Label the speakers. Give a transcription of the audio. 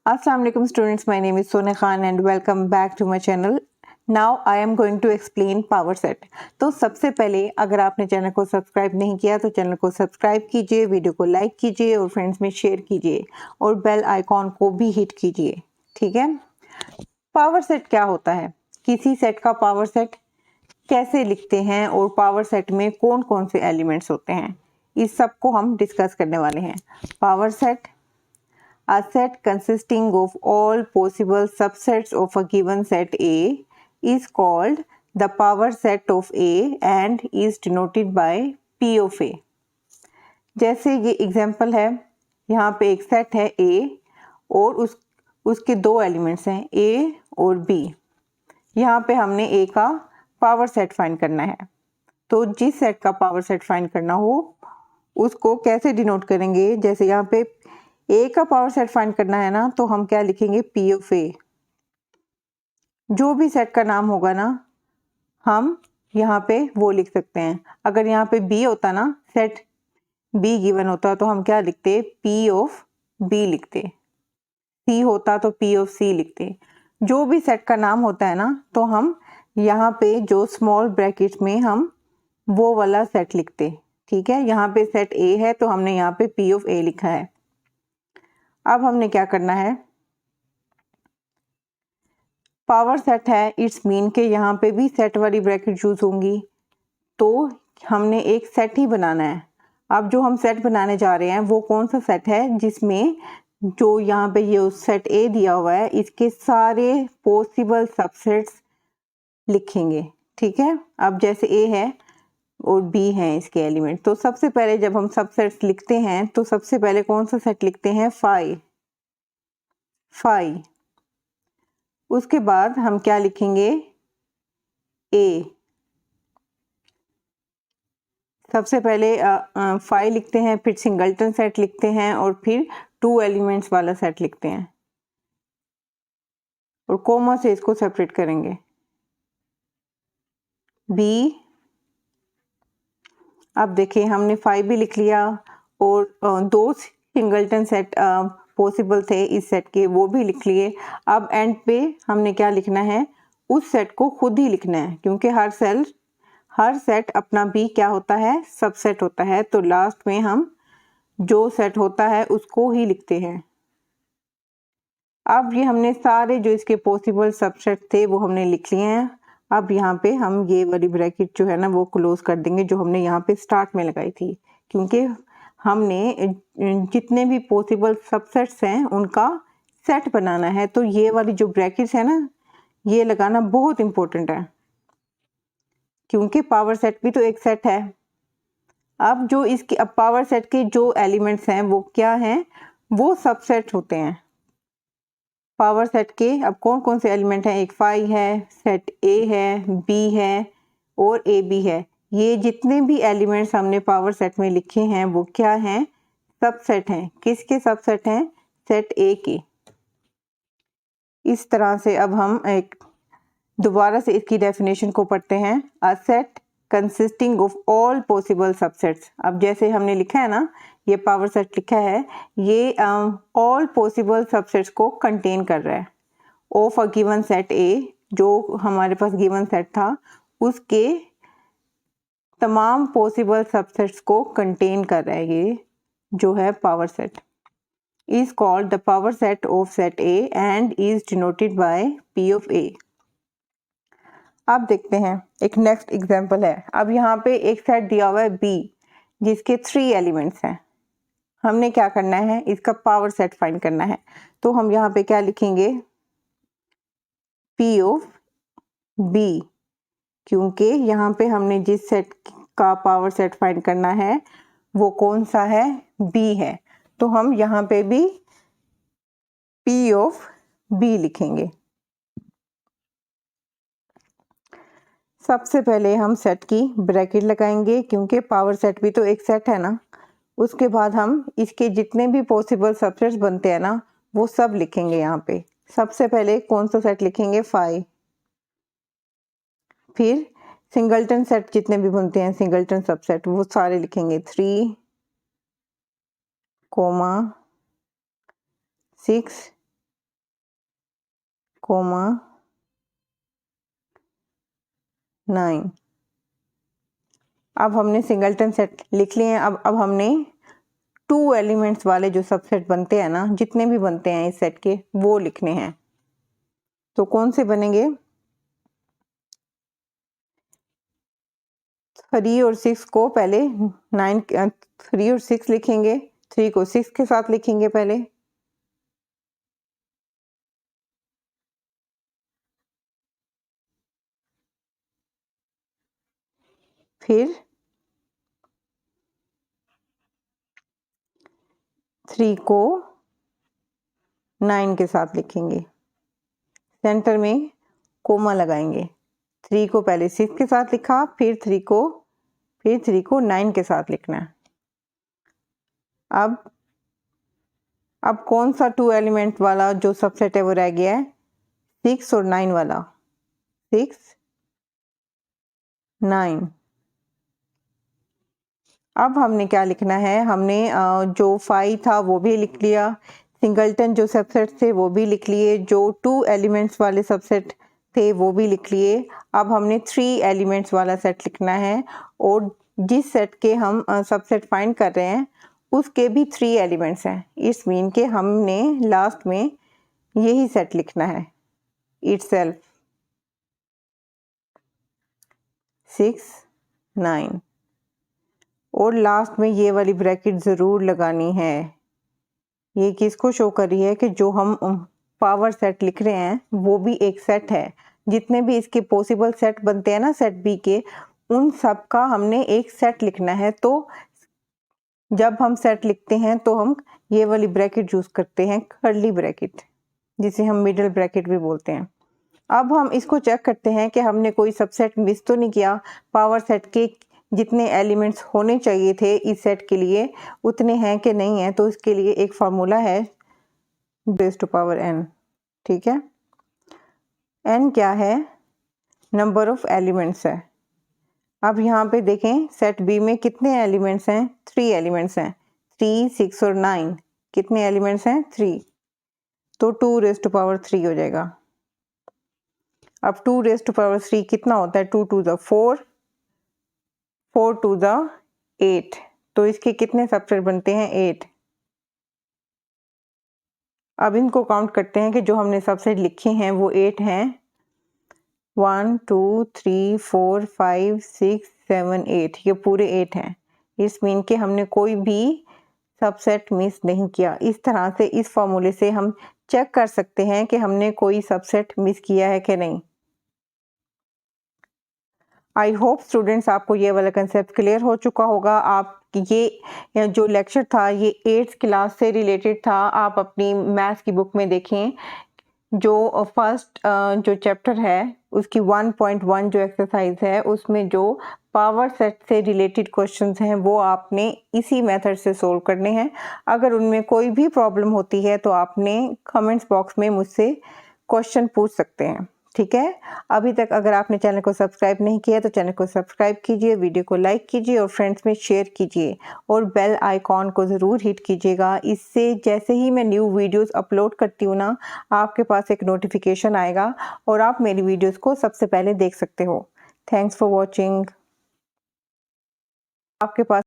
Speaker 1: Assalamu alaikum students, my name is Sonia Khan and welcome back to my channel. Now I am going to explain power set. तो सबसे पहले अगर आपने channel को subscribe नहीं किया तो चैनल को सब्सक्राइब कीजिए, वीडियो को लाइक कीजिए और फ्रेंड्स में शेयर कीजिए और बेल आइकॉन को भी हिट कीजिए। ठीक है। पावर सेट क्या होता है? किसी सेट का पावर सेट कैसे लिखते हैं और पावर सेट में कौन कौन से एलिमेंट्स होते हैं, इस सब को हम डिस्कस करने वाले हैं। Power set, a set consisting of all possible subsets of a given set A is called the power set of A and is denoted by P of A. जैसे ये एग्जाम्पल है, यहाँ पे एक सेट है A और उसके दो एलिमेंट्स हैं A और B। यहाँ पे हमने A का पावर सेट फाइंड करना है। तो जिस सेट का पावर सेट फाइंड करना हो उसको कैसे डिनोट करेंगे? जैसे यहाँ पे ए का पावर सेट फाइंड करना है ना, तो हम क्या लिखेंगे? पी ऑफ ए। जो भी सेट का नाम होगा ना, हम यहाँ पे वो लिख सकते हैं। अगर यहाँ पे बी होता ना, सेट बी गिवन होता तो हम क्या लिखते? पी ऑफ बी लिखते। सी होता तो पी ऑफ सी लिखते। जो भी सेट का नाम होता है ना, तो हम यहाँ पे जो स्मॉल ब्रैकेट में हम वो वाला सेट लिखते। ठीक है। यहाँ पे सेट ए है तो हमने यहाँ पे पी ऑफ ए लिखा है। अब हमने क्या करना है? पावर सेट है, इट्स मीन के यहाँ पे भी सेट वाली ब्रैकेट यूज होंगी, तो हमने एक सेट ही बनाना है। अब जो हम सेट बनाने जा रहे हैं वो कौन सा सेट है? जिसमें जो यहाँ पे ये सेट ए दिया हुआ है, इसके सारे पॉसिबल सबसेट्स लिखेंगे। ठीक है। अब जैसे ए है और बी हैं इसके एलिमेंट, तो सबसे पहले जब हम सबसेट्स लिखते हैं तो सबसे पहले कौन सा सेट लिखते हैं? फाइव। उसके बाद हम क्या लिखेंगे? ए। सबसे पहले फाइव लिखते हैं, फिर सिंगलटन सेट लिखते हैं और फिर 2 एलिमेंट्स वाला सेट लिखते हैं और कोमा से इसको सेपरेट करेंगे। बी। अब देखिए हमने 5 भी लिख लिया और 2 सिंगलटन सेट पॉसिबल थे इस सेट के, वो भी लिख लिए। अब एंड पे हमने क्या लिखना है? उस सेट को खुद ही लिखना है, क्योंकि हर सेट अपना भी क्या होता है? सबसेट होता है। तो लास्ट में हम जो सेट होता है उसको ही लिखते हैं। अब ये हमने सारे जो इसके पॉसिबल सबसेट थे वो हमने लिख लिए हैं। अब यहाँ पे हम ये वाली ब्रैकेट जो है ना वो क्लोज कर देंगे, जो हमने यहाँ पे स्टार्ट में लगाई थी, क्योंकि हमने जितने भी पॉसिबल सबसेट्स हैं उनका सेट बनाना है। तो ये वाली जो ब्रैकेट्स है ना, ये लगाना बहुत इंपॉर्टेंट है, क्योंकि पावर सेट भी तो एक सेट है। अब जो इसकी पावर सेट के जो एलिमेंट्स हैं वो क्या हैं? वो सबसेट होते हैं पावर सेट के। अब कौन कौन से एलिमेंट हैं? एक 5 है, सेट ए है, बी है और ए बी है। ये जितने भी एलिमेंट्स हमने पावर सेट में लिखे हैं वो क्या हैं? सबसेट हैं। किसके सबसेट हैं? सेट ए के। इस तरह से अब हम एक दोबारा से इसकी डेफिनेशन को पढ़ते हैं। A set consisting of all possible subsets. अब जैसे हमने लिखा है ना, ये पावर सेट लिखा है, ये ऑल पॉसिबल सबसेट्स को कंटेन कर रहा है। ऑफ अ गिवन सेट ए, जो हमारे पास गिवन सेट था उसके तमाम पॉसिबल सबसेट्स को कंटेन कर रहा है। ये जो है power set is called the power set of set A and is denoted by P of A. अब देखते हैं एक नेक्स्ट एग्जांपल है। अब यहाँ पे एक सेट दिया हुआ है बी, जिसके 3 एलिमेंट्स हैं। हमने क्या करना है? इसका पावर सेट फाइंड करना है। तो हम यहाँ पे क्या लिखेंगे? पी ऑफ बी, क्योंकि यहाँ पे हमने जिस सेट का पावर सेट फाइंड करना है वो कौन सा है? बी है। तो हम यहाँ पे भी पी ऑफ बी लिखेंगे। सबसे पहले हम सेट की ब्रैकेट लगाएंगे, क्योंकि पावर सेट भी तो एक सेट है ना। उसके बाद हम इसके जितने भी पॉसिबल सबसेट्स बनते हैं ना वो सब लिखेंगे यहाँ पे। सबसे पहले कौन सा सेट लिखेंगे? 5। फिर सिंगलटन सेट जितने भी बनते हैं, सिंगलटन सबसेट, वो सारे लिखेंगे। 3, 6 कोमा 9। अब हमने सिंगलटन सेट लिख लिए हैं। अब हमने 2 एलिमेंट्स वाले जो सबसेट बनते हैं ना, जितने भी बनते हैं इस सेट के, वो लिखने हैं। तो कौन से बनेंगे? 3 और 6 को पहले 3 और 6 लिखेंगे, 3 को 6 के साथ लिखेंगे पहले, फिर 3 को 9 के साथ लिखेंगे, सेंटर में कोमा लगाएंगे। 3 को पहले 6 के साथ लिखा, फिर 3 को 9 के साथ लिखना है। अब कौन सा 2 एलिमेंट वाला जो सबसेट है वो रह गया है? 6 और 9 वाला। 6 9। अब हमने क्या लिखना है? हमने जो 5 था वो भी लिख लिया, सिंगलटन जो सबसेट थे वो भी लिख लिए, जो 2 एलिमेंट्स वाले सबसेट थे वो भी लिख लिए। अब हमने 3 एलिमेंट्स वाला सेट लिखना है, और जिस सेट के हम सबसेट फाइंड कर रहे हैं उसके भी 3 एलिमेंट्स हैं। इट्स मीन के हमने लास्ट में यही सेट लिखना है, इटसेल्फ 6 9, और लास्ट में ये वाली ब्रैकेट ज़रूर लगानी है। ये किसको शो कर रही है कि जो हम पावर सेट लिख रहे हैं वो भी एक सेट है। जितने भी इसके पॉसिबल सेट बनते हैं ना सेट बी के, उन सब का हमने एक सेट लिखना है। तो जब हम सेट लिखते हैं तो हम ये वाली ब्रैकेट यूज़ करते हैं, कर्ली ब्रैकेट, जिसे हम मिडिल ब्रैकेट भी बोलते हैं। अब हम इसको चेक करते हैं कि हमने कोई सबसेट मिस तो नहीं किया। पावर सेट के जितने एलिमेंट्स होने चाहिए थे इस सेट के लिए उतने हैं कि नहीं है। तो इसके लिए एक फार्मूला है बेस टू पावर n। ठीक है, n क्या है? नंबर ऑफ एलिमेंट्स है। अब यहाँ पे देखें सेट बी में कितने एलिमेंट्स हैं? 3 एलिमेंट्स हैं, 3 6 और 9। कितने एलिमेंट्स हैं? 3। तो 2 रेज़ टू पावर 3 हो जाएगा। अब 2 रेज़ टू पावर 3 कितना होता है? 2 2 ज़ा 4, 4 2 ज़ा 8। तो इसके कितने सबसेट बनते हैं? 8। अब इनको काउंट करते हैं कि जो हमने सबसेट लिखे हैं वो 8 हैं। 1 2 3 4 5 6 7 8, ये पूरे 8 हैं। इस मीन के हमने कोई भी सबसेट मिस नहीं किया। इस तरह से इस फॉर्मूले से हम चेक कर सकते हैं कि हमने कोई सबसेट मिस किया है कि नहीं। आई होप स्टूडेंट्स आपको ये वाला कंसेप्ट क्लियर हो चुका होगा। आप ये जो लेक्चर था ये 8th क्लास से रिलेटेड था। आप अपनी मैथ्स की बुक में देखें, जो फर्स्ट जो चैप्टर है उसकी 1.1 जो एक्सरसाइज है उसमें जो पावर सेट से रिलेटेड क्वेश्चंस हैं वो आपने इसी मेथड से सोल्व करने हैं। अगर उनमें कोई भी प्रॉब्लम होती है तो आपने कमेंट्स बॉक्स में मुझसे क्वेश्चन पूछ सकते हैं। ठीक है, अभी तक अगर आपने चैनल को सब्सक्राइब नहीं किया तो चैनल को सब्सक्राइब कीजिए, वीडियो को लाइक कीजिए और फ्रेंड्स में शेयर कीजिए, और बेल आइकॉन को ज़रूर हिट कीजिएगा। इससे जैसे ही मैं न्यू वीडियोस अपलोड करती हूँ ना, आपके पास एक नोटिफिकेशन आएगा और आप मेरी वीडियोस को सबसे पहले देख सकते हो। Thanks for watching. आपके पास